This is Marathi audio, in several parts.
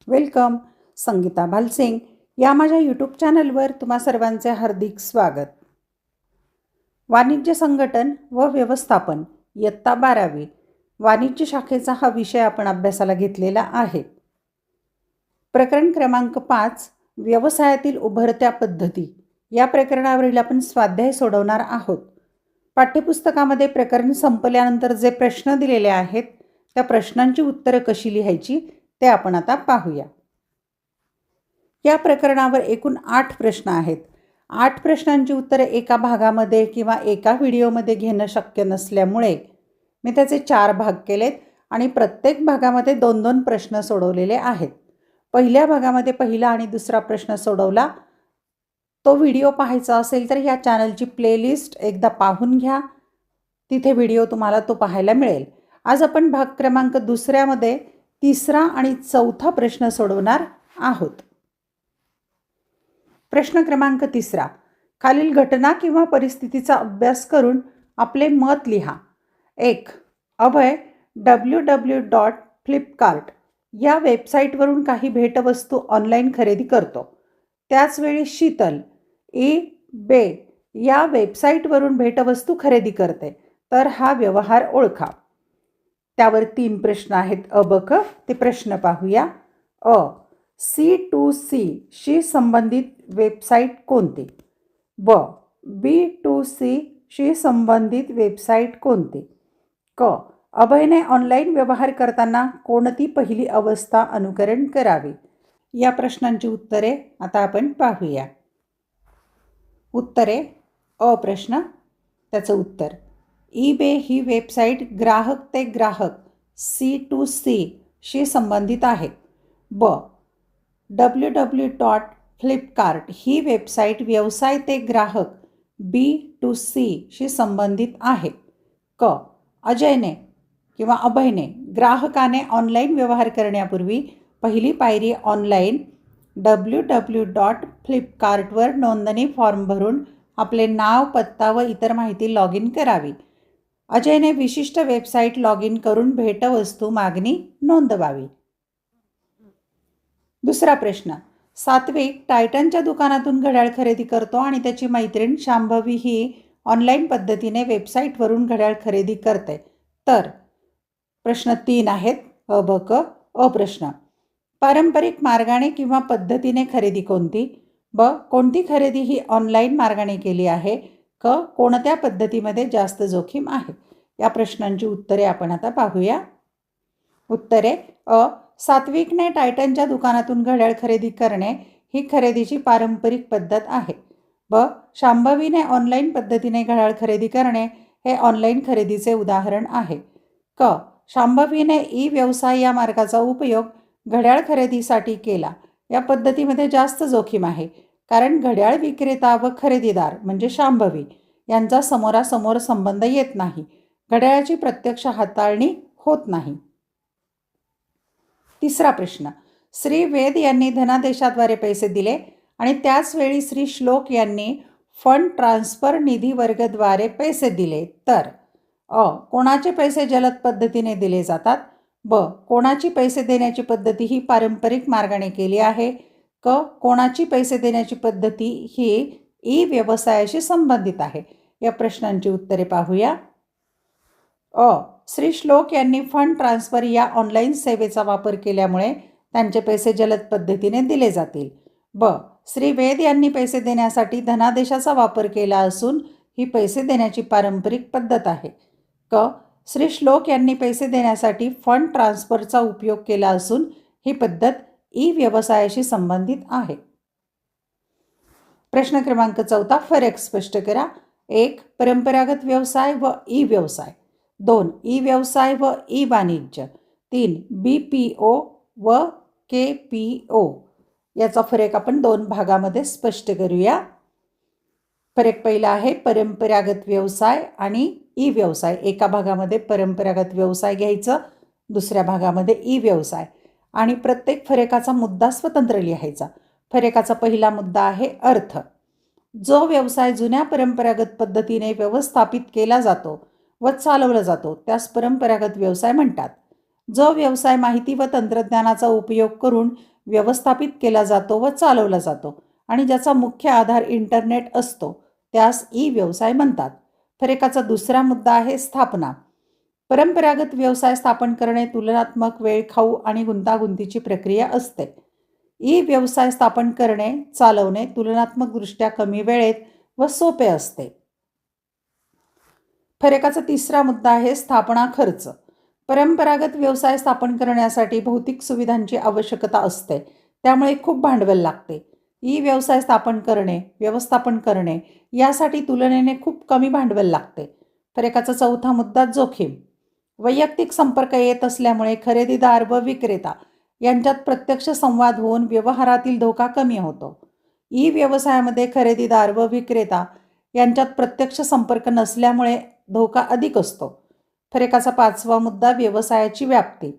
वेलकम. संगीता भालसिंग या माझ्या यूट्यूब चॅनलवर तुम्हा सर्वांचे हार्दिक स्वागत. वाणिज्य संघटन व व्यवस्थापन इयत्ता 12वी वाणिज्य शाखेचा हा विषय आपण अभ्यासाला घेतलेला आहे. प्रकरण क्रमांक 5 व्यवसायातील उभरत्या पद्धती या प्रकरणावरील आपण स्वाध्याय सोडवणार आहोत. पाठ्यपुस्तकामध्ये प्रकरण संपल्यानंतर जे प्रश्न दिलेले आहेत त्या प्रश्नांची उत्तरं कशी लिहायची ते आपण आता पाहूया. या प्रकरणावर एकूण 8 प्रश्न आहेत. 8 प्रश्नांची उत्तरे एका भागामध्ये किंवा एका व्हिडिओमध्ये घेणं शक्य नसल्यामुळे मी त्याचे 4 भाग केलेत आणि प्रत्येक भागामध्ये 2-2 प्रश्न सोडवलेले आहेत. पहिल्या भागामध्ये पहिला आणि दुसरा प्रश्न सोडवला. तो व्हिडिओ पाहायचा असेल तर या चॅनलची प्लेलिस्ट एकदा पाहून घ्या. तिथे व्हिडिओ तुम्हाला तो पाहायला मिळेल. आज आपण भाग क्रमांक 2मध्ये तिसरा आणि चौथा प्रश्न सोडवणार आहोत. प्रश्न क्रमांक 3 खालील घटना किंवा परिस्थितीचा अभ्यास करून आपले मत लिहा. 1. अभय www.flipkart या वेबसाईटवरून काही भेटवस्तू ऑनलाईन खरेदी करतो. त्याचवेळी शीतल eBay या वेबसाईटवरून भेटवस्तू खरेदी करते. तर हा व्यवहार ओळखा. त्यावर 3 प्रश्न आहेत. अ ब क ते प्रश्न पाहूया. अ C2C शी संबंधित वेबसाईट कोणती? ब B2C शी संबंधित वेबसाईट कोणती? क अभयने ऑनलाईन व्यवहार करताना कोणती पहिली अवस्था अनुकरण करावी? या प्रश्नांची उत्तरे आता आपण पाहूया. उत्तरे. अ प्रश्न त्याचं उत्तर eBay ही वेबसाईट ग्राहक ते ग्राहक C2C शी संबंधित आहे. ब www.flipkart ही वेबसाईट व्यवसाय ते ग्राहक B2C शी संबंधित आहे. क अजयने किंवा अभयने ग्राहकाने ऑनलाईन व्यवहार करण्यापूर्वी पहिली पायरी ऑनलाईन www.flipkartवर नोंदणी फॉर्म भरून आपले नाव, पत्ता व इतर माहिती लॉग इन करावी. अजयने विशिष्ट वेबसाईट लॉग इन करून भेटवस्तू मागणी नोंदवावी. दुसरा प्रश्न. सात्विक टायटनच्या दुकानातून घड्याळ खरेदी करतो आणि त्याची मैत्रीण शांभवी ही ऑनलाईन पद्धतीने वेबसाईटवरून घड्याळ खरेदी करते. तर प्रश्न 3 आहेत. अ ब क. अ प्रश्न पारंपरिक मार्गाने किंवा पद्धतीने खरेदी कोणती? ब कोणती खरेदी ही ऑनलाईन मार्गाने केली आहे? क कोणत्या पद्धतीमध्ये जास्त जोखीम आहे? या प्रश्नांची उत्तरे आपण आता पाहूया. उत्तरे. अ सात्विकने टायटनच्या दुकानातून घड्याळ खरेदी करणे ही खरेदीची पारंपरिक पद्धत आहे. ब शांभवीने ऑनलाईन पद्धतीने घड्याळ खरेदी करणे हे ऑनलाईन खरेदीचे उदाहरण आहे. क शांभवीने ई-व्यवसाय या मार्गाचा उपयोग घड्याळ खरेदीसाठी केला. या पद्धतीमध्ये जास्त जोखीम आहे कारण घड्याळ विक्रेता व खरेदीदार म्हणजे शांभवी यांचा समोरासमोर संबंध येत नाही. घड्याळाची प्रत्यक्ष हाताळणी होत नाही. तिसरा प्रश्न. श्री वेद यांनी धनादेशाद्वारे पैसे दिले आणि त्याचवेळी श्री श्लोक यांनी फंड ट्रान्सफर निधी वर्गद्वारे पैसे दिले. तर अ कोणाचे पैसे जलद पद्धतीने दिले जातात? ब कोणाची पैसे देण्याची पद्धती ही पारंपरिक मार्गाने केली आहे? क कोणाची पैसे देण्याची पद्धती ही ई-व्यवसायाशी संबंधित आहे? या प्रश्नांची उत्तरे पाहूया. अ श्री श्लोक यांनी फंड ट्रान्सफर या ऑनलाईन सेवेचा वापर केल्यामुळे त्यांचे पैसे जलद पद्धतीने दिले जातील. ब श्री वेद यांनी पैसे देण्यासाठी धनादेशाचा वापर केला असून ही पैसे देण्याची पारंपरिक पद्धत आहे. क श्री श्लोक यांनी पैसे देण्यासाठी फंड ट्रान्सफरचा उपयोग केला असून ही पद्धत ई-व्यवसायाशी संबंधित आहे. प्रश्न क्रमांक 4 फरक स्पष्ट करा. 1. परंपरागत व्यवसाय व ई-व्यवसाय. 2. ई-व्यवसाय व ई-वाणिज्य. 3. BPO व KPO. याचा फरक आपण 2 भागामध्ये स्पष्ट करूया. फरक पहिला आहे परंपरागत व्यवसाय आणि ई-व्यवसाय. एका भागामध्ये परंपरागत व्यवसाय घ्यायचं, दुसऱ्या भागामध्ये ई-व्यवसाय आणि प्रत्येक फरकाचा मुद्दा स्वतंत्र लिहायचा. फरकाचा पहिला मुद्दा आहे अर्थ. जो व्यवसाय जुन्या परंपरागत पद्धतीने व्यवस्थापित केला जातो व चालवला जातो त्यास परंपरागत व्यवसाय म्हणतात. जो व्यवसाय माहिती व तंत्रज्ञानाचा उपयोग करून व्यवस्थापित केला जातो व चालवला जातो आणि ज्याचा मुख्य आधार इंटरनेट असतो त्यास ई व्यवसाय म्हणतात. फरकाचा दुसरा मुद्दा आहे स्थापना. परंपरागत व्यवसाय स्थापन करणे तुलनात्मक, वेळखाऊ आणि गुंतागुंतीची प्रक्रिया असते. ई व्यवसाय स्थापन करणे, चालवणे तुलनात्मकदृष्ट्या कमी वेळेत व सोपे असते. फरकाचा तिसरा मुद्दा आहे स्थापना खर्च. परंपरागत व्यवसाय स्थापन करण्यासाठी भौतिक सुविधांची आवश्यकता असते, त्यामुळे खूप भांडवल लागते. ई व्यवसाय स्थापन करणे, व्यवस्थापन करणे यासाठी तुलनेने खूप कमी भांडवल लागते. फरकाचा चौथा मुद्दा जोखीम. वैयक्तिक संपर्क येत असल्यामुळे खरेदीदार व विक्रेता यांच्यात प्रत्यक्ष संवाद होऊन व्यवहारातील धोका कमी होतो. ई व्यवसायामध्ये खरेदीदार व विक्रेता यांच्यात प्रत्यक्ष संपर्क नसल्यामुळे धोका अधिक असतो. फरकाचा पाचवा मुद्दा व्यवसायाची व्याप्ती.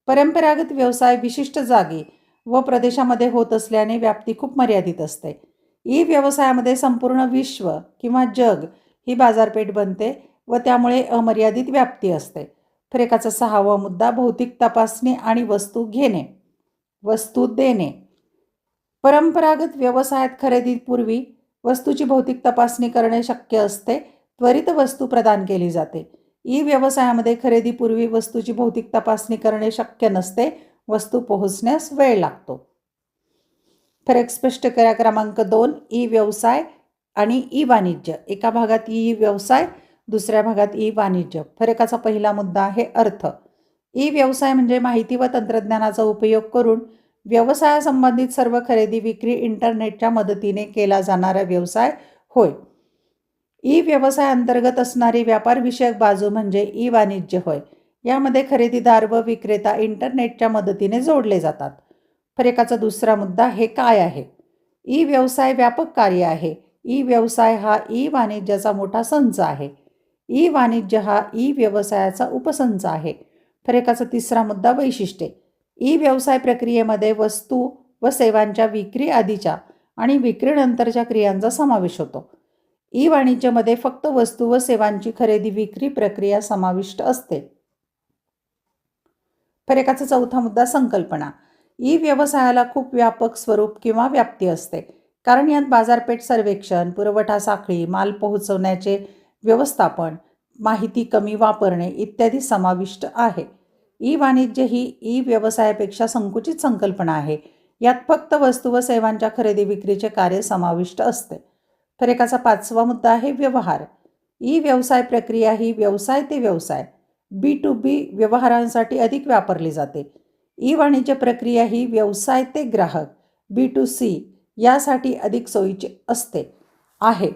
परंपरागत व्यवसाय विशिष्ट जागी व प्रदेशामध्ये होत असल्याने व्याप्ती खूप मर्यादित असते. ई व्यवसायामध्ये संपूर्ण विश्व किंवा जग ही बाजारपेठ बनते व त्यामुळे अमर्यादित व्याप्ती असते. फरकाचा सहावा मुद्दा भौतिक तपासणी आणि वस्तू देणे. परंपरागत व्यवसायात खरेदीपूर्वी वस्तूची भौतिक तपासणी करणे शक्य असते, त्वरित वस्तू प्रदान केली जाते. ई व्यवसायामध्ये खरेदीपूर्वी वस्तूची भौतिक तपासणी करणे शक्य नसते, वस्तू पोहोचण्यास वेळ लागतो. फरक स्पष्ट करा. क्रमांक 2 ई व्यवसाय आणि ई वाणिज्य. एका भागात ई व्यवसाय, दुसऱ्या भागात ई वाणिज्य. फरकाचा पहिला मुद्दा आहे अर्थ. ई व्यवसाय म्हणजे माहिती व तंत्रज्ञानाचा उपयोग करून व्यवसायासंबंधित सर्व खरेदी विक्री इंटरनेटच्या मदतीने केला जाणारा व्यवसाय होय. ई व्यवसाय अंतर्गत असणारी व्यापारविषयक बाजू म्हणजे ई वाणिज्य होय. यामध्ये खरेदीदार व विक्रेता इंटरनेटच्या मदतीने जोडले जातात. फरकाचा दुसरा मुद्दा हे काय आहे? ई व्यवसाय व्यापक कार्य आहे. ई व्यवसाय हा ई वाणिज्याचा मोठा संच आहे. ई वाणिज्य हा ई व्यवसायाचा उपसंच आहे. फरकाचा तिसरा मुद्दा वैशिष्ट्ये. ई व्यवसाय प्रक्रियेमध्ये वस्तू व सेवांच्या विक्री आधीच्या आणि विक्रीनंतरच्या क्रियांचा समावेश होतो. ई वाणिज्यामध्ये फक्त वस्तू व सेवांची खरेदी विक्री प्रक्रिया समाविष्ट असते. फरकाचा चौथा मुद्दा संकल्पना. ई व्यवसायाला खूप व्यापक स्वरूप किंवा व्याप्ती असते, कारण यात बाजारपेठ सर्वेक्षण, पुरवठा साखळी, माल पोहोचवण्याचे व्यवस्थापन, माहिती कमी वापरणे इत्यादी समाविष्ट आहे. ई वाणिज्य ही ई व्यवसायापेक्षा संकुचित संकल्पना आहे. यात फक्त वस्तू व सेवांच्या खरेदी विक्रीचे कार्य समाविष्ट असते. फरकाचा पाचवा मुद्दा आहे व्यवहार. ई व्यवसाय प्रक्रिया ही व्यवसाय ते व्यवसाय B2B व्यवहारांसाठी अधिक वापरली जाते. ई वाणिज्य प्रक्रिया ही व्यवसाय ते ग्राहक B2C यासाठी अधिक सोयीची आहे.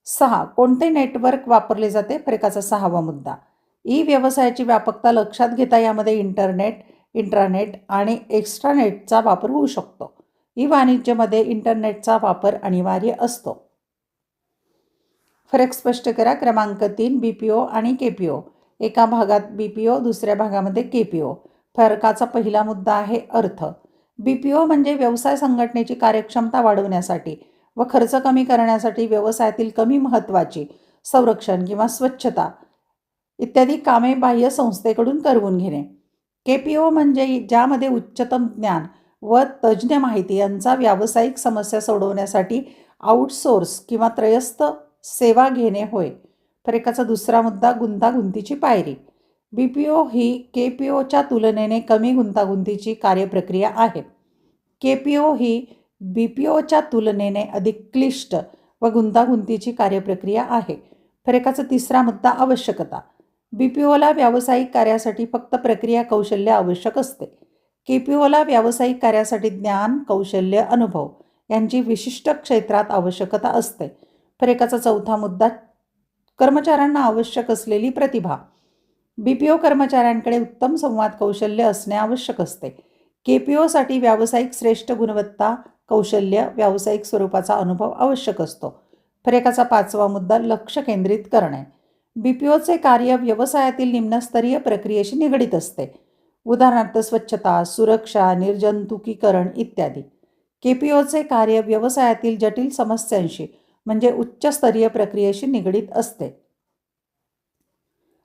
6. कोणते नेटवर्क वापरले जाते? फरकाचा सहावा मुद्दा. ई व्यवसायाची व्यापकता लक्षात घेता यामध्ये इंटरनेट, इंट्रानेट आणि एक्स्ट्रानेटचा वापर होऊ शकतो. ई वाणिज्यमध्ये इंटरनेटचा वापर अनिवार्य असतो. फरक स्पष्ट करा. क्रमांक 3 BPO आणि KPO. एका भागात BPO, दुसऱ्या भागामध्ये KPO. फरकाचा पहिला मुद्दा आहे अर्थ. BPO म्हणजे व्यवसाय संघटनेची कार्यक्षमता वाढवण्यासाठी व खर्च कमी करण्यासाठी व्यवसायातील कमी महत्त्वाची संरक्षण किंवा स्वच्छता इत्यादी कामे बाह्य संस्थेकडून करवून घेणे. KPO म्हणजे ज्यामध्ये उच्चतम ज्ञान व तज्ज्ञ माहिती यांचा व्यावसायिक समस्या सोडवण्यासाठी आउटसोर्स किंवा त्रयस्थ सेवा घेणे होय. फरकाचा दुसरा मुद्दा गुंतागुंतीची पायरी. BPO ही KPOच्या तुलनेने कमी गुंतागुंतीची कार्यप्रक्रिया आहे. KPO ही BPOच्या तुलनेने अधिक क्लिष्ट व गुंतागुंतीची कार्यप्रक्रिया आहे. फरकाचा तिसरा मुद्दा आवश्यकता. BPOला व्यावसायिक कार्यासाठी फक्त प्रक्रिया कौशल्य आवश्यक असते. KPOला व्यावसायिक कार्यासाठी ज्ञान, कौशल्य, अनुभव यांची विशिष्ट क्षेत्रात आवश्यकता असते. फरकाचा चौथा मुद्दा कर्मचाऱ्यांना आवश्यक असलेली प्रतिभा. BPO कर्मचाऱ्यांकडे उत्तम संवाद कौशल्य असणे आवश्यक असते. KPOसाठी व्यावसायिक श्रेष्ठ गुणवत्ता, कौशल्य, व्यावसायिक स्वरूपाचा अनुभव आवश्यक असतो. फरकाचा पाचवा मुद्दा लक्ष केंद्रित करणे. BPOचे कार्य व्यवसायातील निम्नस्तरीय प्रक्रियेशी निगडित असते. उदाहरणार्थ स्वच्छता, सुरक्षा, निर्जंतुकीकरण इत्यादी. KPOचे कार्य व्यवसायातील जटिल समस्यांशी म्हणजे उच्चस्तरीय प्रक्रियेशी निगडित असते.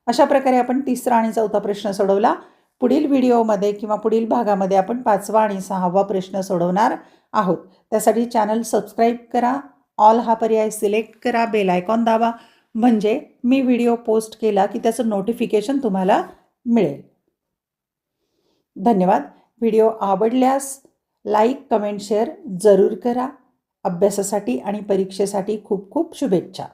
अशा प्रकारे आपण तिसरा आणि चौथा प्रश्न सोडवला. पुढील व्हिडिओमध्ये किंवा पुढील भागामध्ये आपण 5वा आणि 6वा प्रश्न सोडवणार आहोत. त्यासाठी चॅनल सबस्क्राईब करा, ऑल हा पर्याय सिलेक्ट करा, बेल आयकॉन दाबा, म्हणजे मी व्हिडिओ पोस्ट केला की त्याचं नोटिफिकेशन तुम्हाला मिळेल. धन्यवाद. व्हिडिओ आवडल्यास लाईक, कमेंट, शेअर जरूर करा. अभ्यासासाठी आणि परीक्षेसाठी खूप खूप शुभेच्छा.